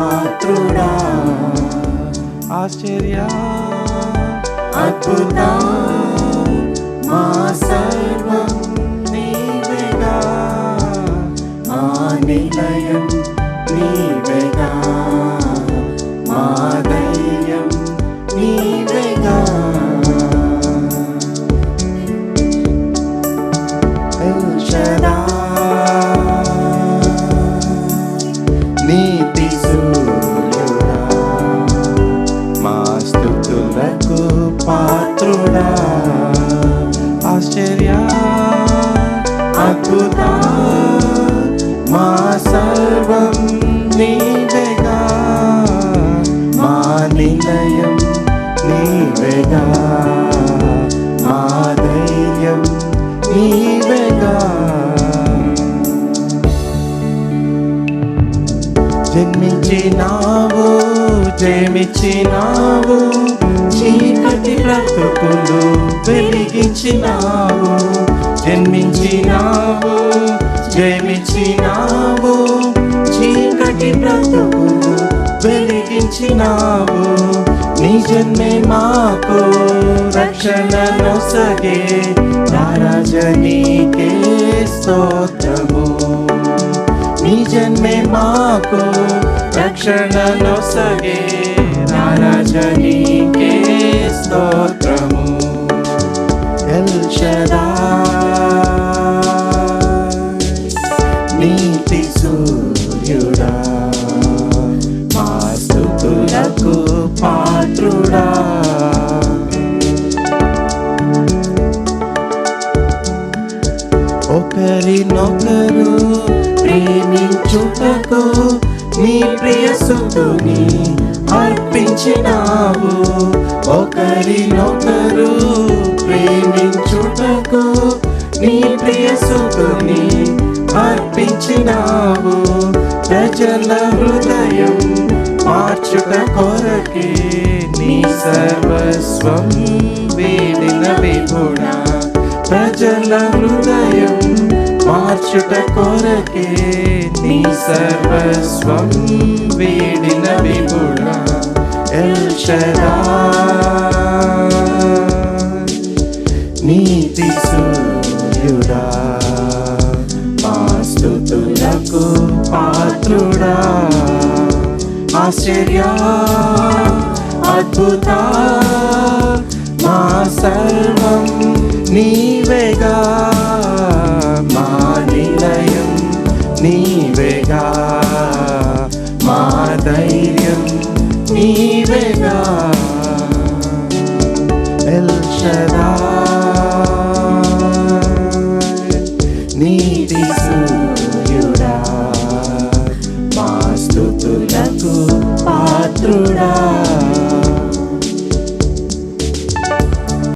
పాత్రుడా, ఆశ్చర్య అద్భుత మా సర్వం నీవేగా, మా నిలయం నీవేగా, మా ధైర్యం నీవేగా. నీతి సూర్యుడా, మా స్తుతులకు పాత్రుడా, ఆశ్చర్య అద్భుత మా సర్వం నీవేగా, మా నిలయం నీవేగా, మా ధైర్యం నీవేగా. జన్మించినావు, జయమిచ్చినావు, చీకటి బ్రతుకులు వెలిగించినావు. జన్మించినావు, జయమిచ్చినావు, చీకటి బ్రతుకులు వెలిగించినావు. నీ జన్మే మాకు రక్షణనొసగే, నా రాజా నీకే స్తోత్రము. నీ జన్మే మాకు రక్షణనొసగే, నా రాజా నీకే స్తోత్రము. ఎల్ షదాయ్, నీతి సూర్యుడా, మా స్తుతులకు పాత్రుడా, ఒకరినొకరు ప్రేమించుటకు నీ ప్రియ సుతుని అర్పించినావు. ఒకరినొకరు ప్రేమించుటకు నీ ప్రియ సుతుని అర్పించినావు. ప్రజల హృదయం మార్చుట కొరకే నీ సర్వస్వం వీడిన విభుడా. ప్రజల హృదయం మార్చుట కొరకే నీ సర్వస్వం వీడిన విభుడా. ఎల్ షదాయ్, నీతి సూర్యుడా, మా స్తుతులకు పాత్రుడా, ఆశ్చర్య అద్భుత మా సర్వం నీవేగా, మా నిలయం నీవేగా, మా ధైర్యం నీవే.